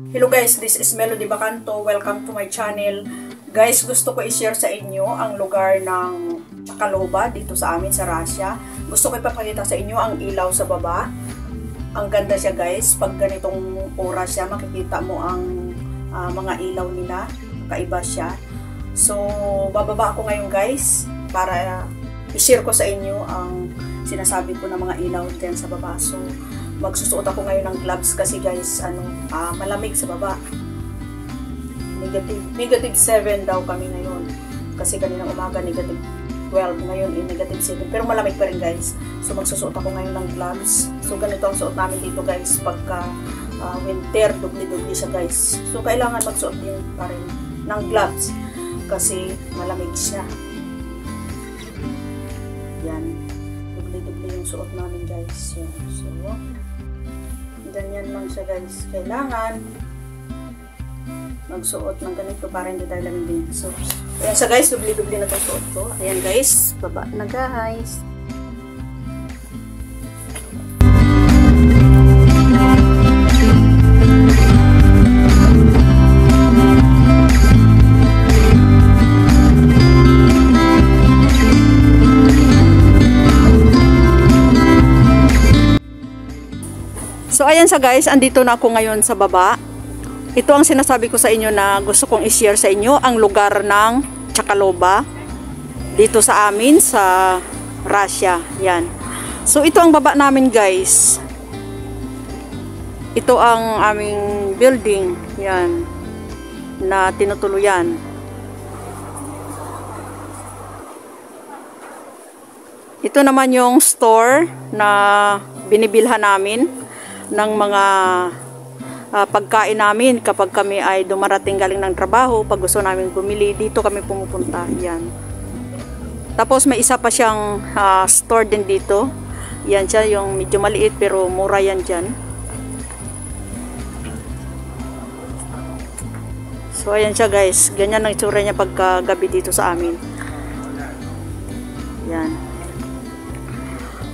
Hello guys, this is Melody Bacanto. Welcome to my channel. Guys, gusto ko i-share sa inyo ang lugar ng Chakaloba dito sa amin sa Russia. Gusto ko ipapakita sa inyo ang ilaw sa baba. Ang ganda siya guys. Pag ganitong oras siya, makikita mo ang mga ilaw nila. Kaiba siya. So, bababa ako ngayon guys para i-share ko sa inyo ang sinasabi ko ng mga ilaw dyan sa baba. So, magsusuot ako ngayon ng gloves kasi guys, malamig sa baba. Negative 7 daw kami ngayon. Kasi kaninang umaga negative 12, ngayon negative 7. Pero malamig pa rin guys. So magsusuot ako ngayon ng gloves. So ganito ang suot namin dito guys pagka winter, dubli-dubli siya guys. So kailangan magsuot din pa rin ng gloves kasi malamig siya. Yan. Dubli-dubli yung suot namin guys. Yan. So ganyan lang siya guys. Kailangan magsuot ng ganito para hindi tayo lamigin. So, ayan siya guys. Dubli-dubli na itong suot ko. Ayan guys. Baba na guys. So ayan sa guys, andito na ako ngayon sa baba. Ito ang sinasabi ko sa inyo na gusto kong i-share sa inyo, ang lugar ng Chakaloba dito sa amin sa Russia. Yan. So ito ang baba namin guys. Ito ang aming building. Yan. Na tinutuluyan. Ito naman yung store na binibilhan namin ng mga pagkain namin kapag kami ay dumarating galing ng trabaho. Pag gusto namin bumili, dito kami pumupunta. Yan. Tapos may isa pa siyang store din dito. Yan siya, yung medyo maliit pero mura yan dyan. So ayan siya guys, ganyan ang itsura niya pagka gabi dito sa amin. Yan.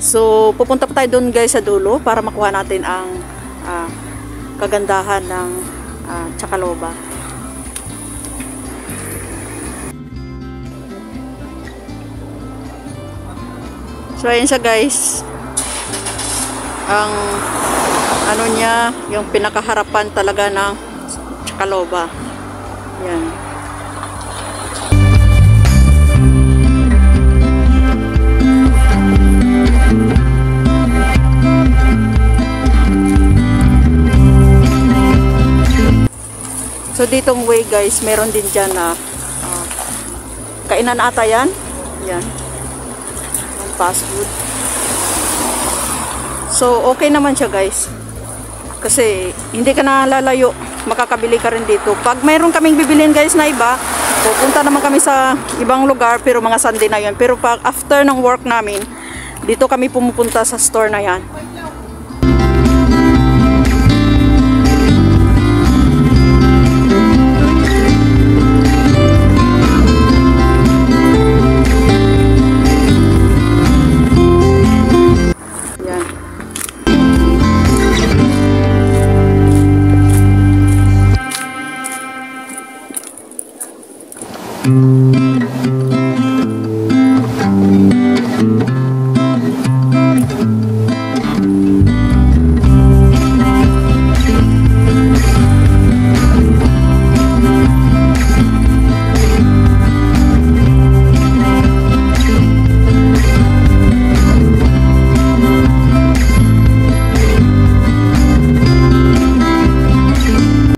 So, pupunta pa tayo doon guys sa dulo para makuha natin ang kagandahan ng Chakaloba. So, ayan siya guys. Ang ano niya, yung pinakaharapan talaga ng Chakaloba. Yan. So ditong way guys, meron din dyan na kainan ata yan. Yan. Fast food. So okay naman siya guys. Kasi hindi ka na lalayo. Makakabili ka rin dito. Pag mayroon kaming bibilin guys na iba, pupunta naman kami sa ibang lugar pero mga Sunday na yun. Pero pag after ng work namin, dito kami pumupunta sa store na yan.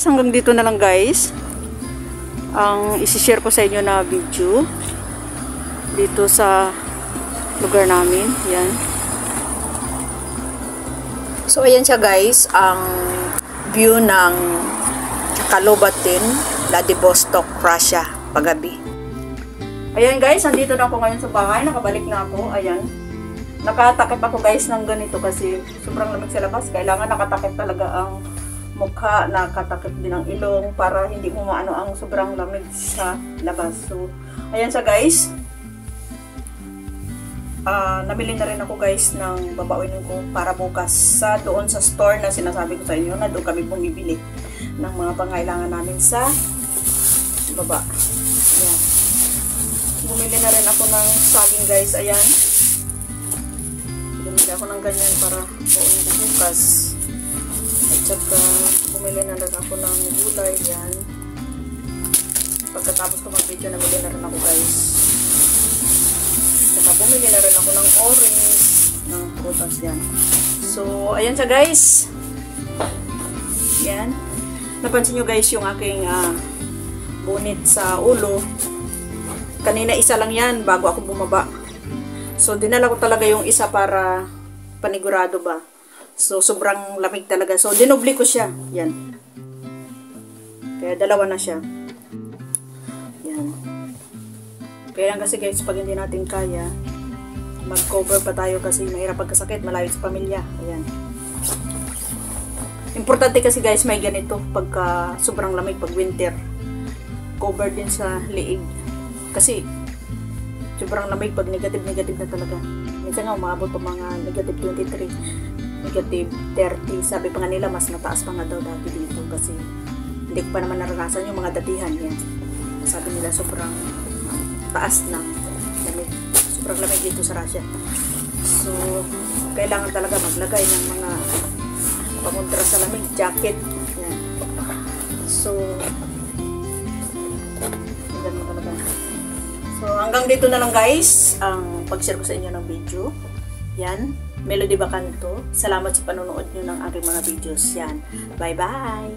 Hanggang dito na lang guys ang isi-share ko sa inyo na video dito sa lugar namin. Yan. So ayan siya guys, ang view ng Chakaloba, Vladivostok, Russia paggabi. Ayan guys, nandito na ako ngayon sa bahay, nakabalik na ako. Ayan. Nakatakip ako guys ng ganito kasi sobrang lamig sa labas. Kailangan nakatakip talaga ang mukha, nakatakip din ang ilong para hindi mo maano ang sobrang lamig sa labas. So, ayan siya guys. Nabili na rin ako guys ng babawin ko para bukas sa doon sa store na sinasabi ko sa inyo na doon kami bumibili. ng mga pangailangan namin sa baba. Ayan. Bumili na rin ako ng saging guys. Ayan. Bumili ako ng ganyan para buong bukas. At saka bumili na rin ako ng gulay. Ayan. Pagkatapos ko mag-video, nabili na rin ako guys. Saka bumili na rin ako ng orange, ng prutas yan. So, ayan siya guys. Yan. Napansin nyo guys yung aking bunit sa ulo. Kanina isa lang yan bago ako bumaba. So, dinala ko talaga yung isa para panigurado ba. So, sobrang lamig talaga. So, dinubli ko siya. Yan. Kaya dalawa na siya. Yan. Kaya lang kasi guys, pag hindi natin kaya, mag-cover pa tayo kasi mahirap pagkasakit, malayo sa pamilya. Ayan. Importante kasi guys, may ganito pagka sobrang lamig pag winter. Cover din sa liig. Kasi sobrang lamig pag negative na talaga. Minsan nga umabot pa mga negative 23, negative 30. Sabi pa nga nila mas mataas pa nga daw dati dito kasi hindi pa naman naranasan yung mga datihan yan. Sabi nila sobrang taas na lamig. Sobrang lamig dito sa Russia. So, kailangan talaga maglagay ng mga pangontra sa lamig, jacket. Yan. So, ganun talaga. So, hanggang dito na lang guys ang pag-share ko sa inyo ng video. Yan. Melody Bacanto. Salamat sa panonood nyo ng aking mga videos. Yan. Bye-bye!